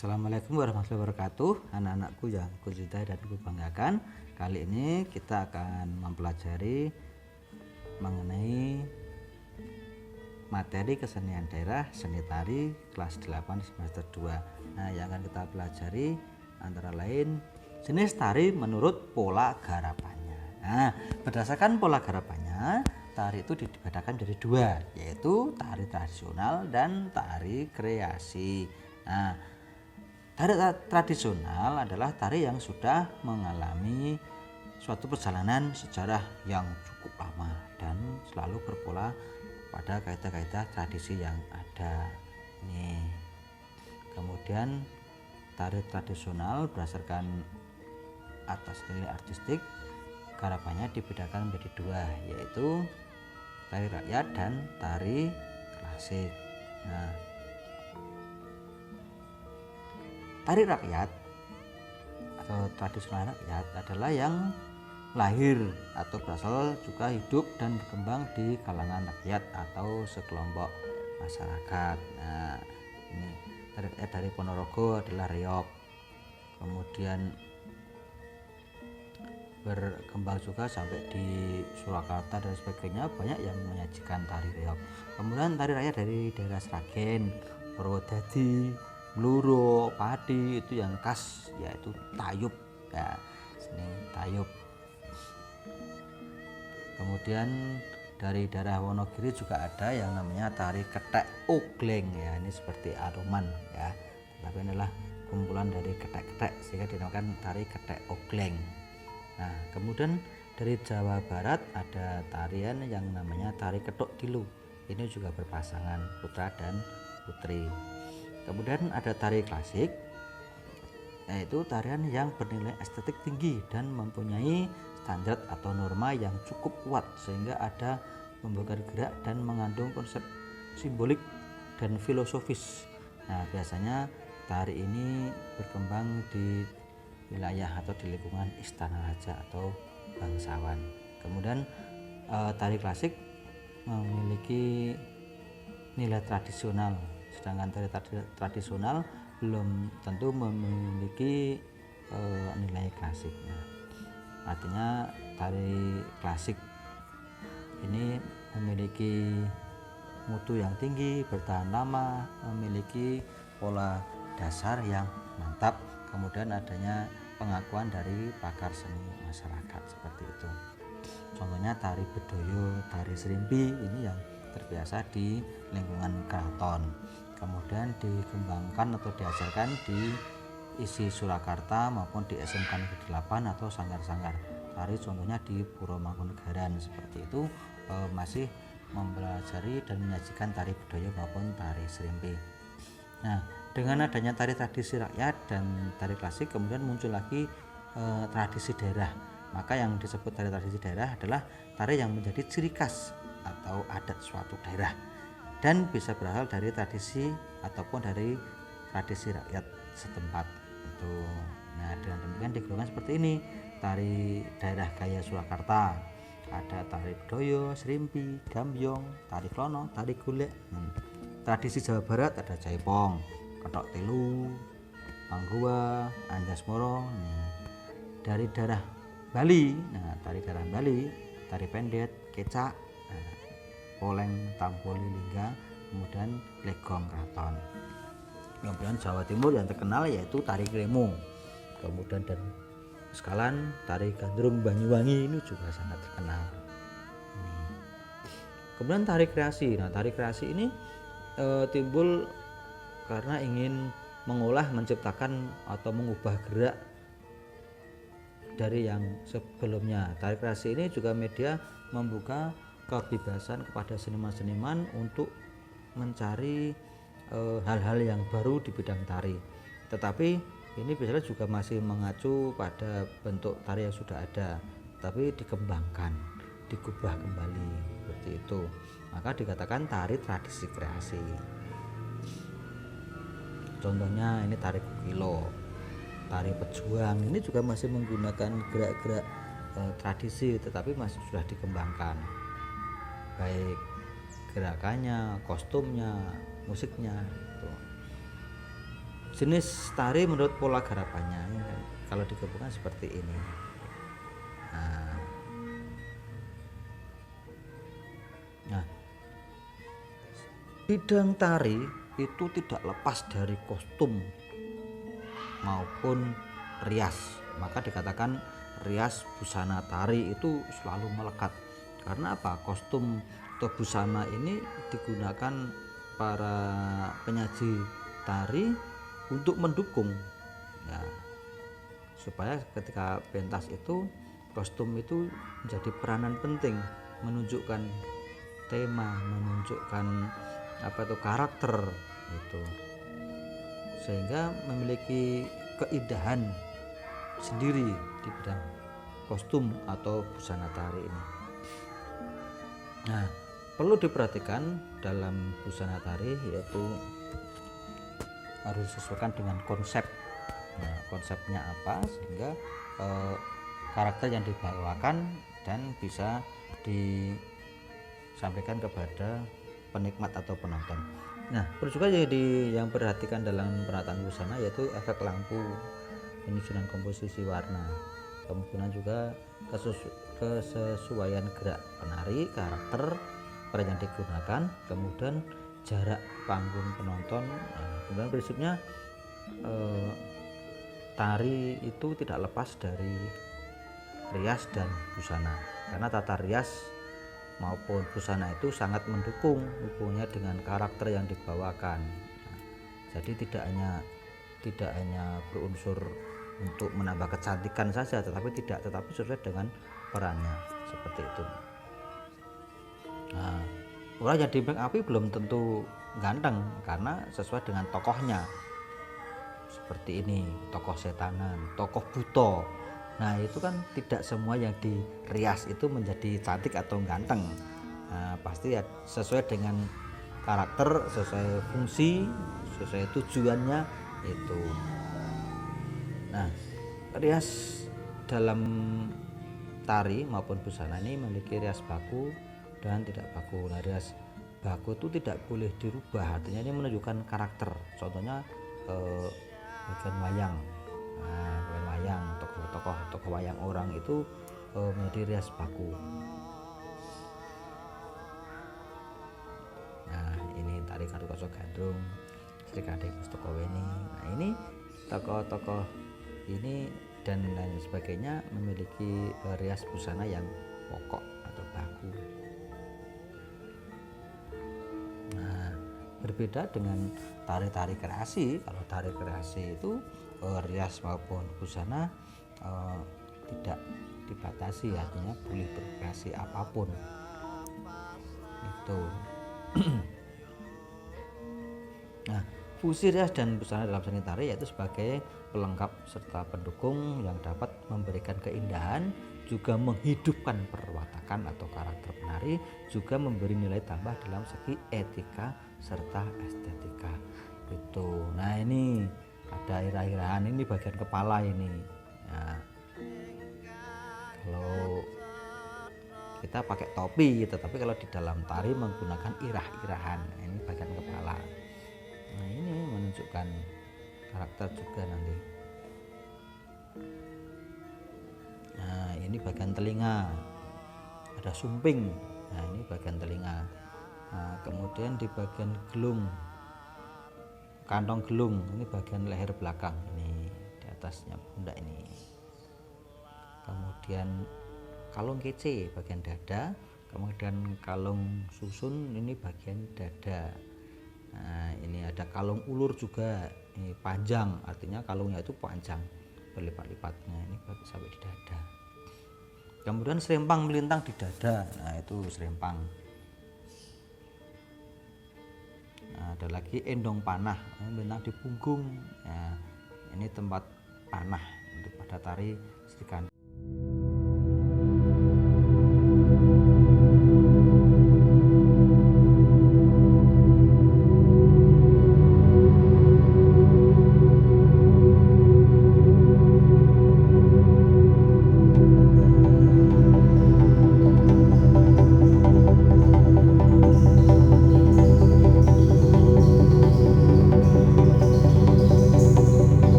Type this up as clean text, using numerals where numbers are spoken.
Assalamualaikum warahmatullahi wabarakatuh, anak-anakku yang kucintai dan kubanggakan. Kali ini kita akan mempelajari mengenai materi kesenian daerah seni tari kelas 8 semester 2. Nah, yang akan kita pelajari antara lain jenis tari menurut pola garapannya. Nah, berdasarkan pola garapannya, tari itu dibedakan dari dua, yaitu tari tradisional dan tari kreasi. Nah, tari tradisional adalah tari yang sudah mengalami suatu perjalanan sejarah yang cukup lama dan selalu berpola pada kaidah-kaidah tradisi yang ada. Ini. Kemudian tari tradisional berdasarkan atas nilai artistik, garapannya dibedakan menjadi dua, yaitu tari rakyat dan tari klasik. Nah, tari rakyat atau tradisional rakyat adalah yang lahir atau berasal juga hidup dan berkembang di kalangan rakyat atau sekelompok masyarakat. Nah, ini tari rakyat dari Ponorogo adalah reog. Kemudian berkembang juga sampai di Surakarta dan sebagainya, banyak yang menyajikan tari reog. Kemudian tari rakyat dari daerah Sragen, Purwodadi, Bluro, Pati itu yang khas yaitu tayub ya, seni tayub. Kemudian dari daerah Wonogiri juga ada yang namanya tari ketek ogleng ya, ini seperti aruman ya, tapi inilah kumpulan dari ketek-ketek sehingga dinamakan tari ketek ogleng. Nah, kemudian dari Jawa Barat ada tarian yang namanya tari ketok tilu, ini juga berpasangan putra dan putri. Kemudian ada tari klasik, yaitu tarian yang bernilai estetik tinggi dan mempunyai standar atau norma yang cukup kuat sehingga ada memberikan gerak dan mengandung konsep simbolik dan filosofis. Nah, biasanya tari ini berkembang di wilayah atau di lingkungan istana raja atau bangsawan. Kemudian tari klasik memiliki nilai tradisional, sedangkan tari tradisional belum tentu memiliki nilai klasik. Nah, artinya tari klasik ini memiliki mutu yang tinggi, bertahan lama, memiliki pola dasar yang mantap, kemudian adanya pengakuan dari pakar seni masyarakat seperti itu. Contohnya tari bedoyo, tari serimpi ini yang terbiasa di lingkungan keraton, kemudian dikembangkan atau diajarkan di isi Surakarta maupun di SMK Negeri 8 atau sanggar-sanggar tari, contohnya di Puro Mangkunegaran seperti itu, masih mempelajari dan menyajikan tari bedoyo maupun tari serimpi. Nah, dengan adanya tari tradisi rakyat dan tari klasik, kemudian muncul lagi tradisi daerah. Maka yang disebut tari tradisi daerah adalah tari yang menjadi ciri khas atau adat suatu daerah dan bisa berasal dari tradisi ataupun dari tradisi rakyat setempat itu. Nah, dengan demikian digolongkan seperti ini: tari daerah gaya Surakarta, ada tari bedoyo, serimpi, gambyong, tari klono, tari golek. Tradisi Jawa Barat ada jaipong, ketok telu, panggua, anjasmoro. Dari daerah Bali, nah tari daerah Bali, tari pendet, kecak, poleng, tampoli, lingga, kemudian legong keraton. Kemudian Jawa Timur yang terkenal yaitu tari kremo, kemudian dan Seskalan tari gandrung Banyuwangi ini juga sangat terkenal. Kemudian tari kreasi. Nah, tari kreasi ini timbul karena ingin mengolah, menciptakan atau mengubah gerak dari yang sebelumnya. Tari kreasi ini juga media membuka kebebasan kepada seniman-seniman untuk mencari hal-hal yang baru di bidang tari. Tetapi ini biasanya juga masih mengacu pada bentuk tari yang sudah ada, tapi dikembangkan, digubah kembali seperti itu. Maka dikatakan tari tradisi kreasi. Contohnya ini tari kukilo, tari pejuang, ini juga masih menggunakan gerak-gerak tradisi, tetapi masih sudah dikembangkan, baik gerakannya, kostumnya, musiknya. jenis tari menurut pola gerakannya. Kalau digabungkan seperti ini. Nah, bidang tari itu tidak lepas dari kostum maupun rias. Maka dikatakan rias busana tari itu selalu melekat. Karena apa? Kostum atau busana ini digunakan para penyaji tari untuk mendukung, ya, supaya ketika pentas itu kostum itu menjadi peranan penting, menunjukkan tema, menunjukkan karakter itu, sehingga memiliki keindahan sendiri di bidang kostum atau busana tari ini. Nah, perlu diperhatikan dalam busana tari yaitu harus disesuaikan dengan konsep. Nah, konsepnya apa sehingga karakter yang dibawakan dan bisa disampaikan kepada penikmat atau penonton. Nah, perlu juga jadi yang perhatikan dalam penataan busana yaitu efek lampu, penyusunan komposisi warna, kemudian juga kesesuaian gerak penari, karakter peran yang digunakan, kemudian jarak panggung penonton. Kemudian prinsipnya tari itu tidak lepas dari rias dan busana, karena tata rias maupun busana itu sangat mendukung hubungannya dengan karakter yang dibawakan. Jadi tidak hanya berunsur untuk menambah kecantikan saja, tetapi sesuai dengan perannya, seperti itu. Nah, orang yang di make up belum tentu ganteng karena sesuai dengan tokohnya. Seperti ini, tokoh setanan, tokoh buto. Nah, itu kan tidak semua yang dirias itu menjadi cantik atau ganteng. Nah, pasti ya sesuai dengan karakter, sesuai fungsi, sesuai tujuannya itu. Nah, rias dalam tari maupun busana ini memiliki rias baku dan tidak baku. Nah, rias baku itu tidak boleh dirubah, artinya ini menunjukkan karakter. Contohnya bagian wayang. Nah, bagian wayang, tokoh wayang orang itu menjadi rias baku. Nah, ini tari Kartokoso Gandrung, Sri Kadek Pustokoweni. Nah, ini tokoh-tokoh ini dan lain sebagainya memiliki rias busana yang pokok atau baku. Nah, berbeda dengan tari-tari kreasi. Kalau tari kreasi itu rias maupun busana tidak dibatasi, artinya boleh berkreasi apapun itu. Nah, fungsi rias dan busana dalam seni tari yaitu sebagai pelengkap serta pendukung yang dapat memberikan keindahan, juga menghidupkan perwatakan atau karakter penari, juga memberi nilai tambah dalam segi etika serta estetika itu. Nah, ini ada irah-irahan, ini bagian kepala ini. Nah, kalau kita pakai topi, tetapi kalau di dalam tari menggunakan irah-irahan. Nah, ini bagian kepala. Nah, ini menunjukkan karakter juga nanti. Nah, ini bagian telinga, ada sumping. Nah, ini bagian telinga. Nah, kemudian di bagian gelung, kantong gelung, ini bagian leher belakang, ini di atasnya pundak ini. Kemudian kalung kece bagian dada, kemudian kalung susun ini bagian dada. Nah, ini ada kalung ulur juga, ini panjang, artinya kalungnya itu panjang berlipat-lipatnya, ini sampai di dada. Kemudian serempang melintang di dada, nah itu serempang. Nah, ada lagi endong panah, melintang di punggung. Nah, ini tempat panah untuk pada tari Sri Kandi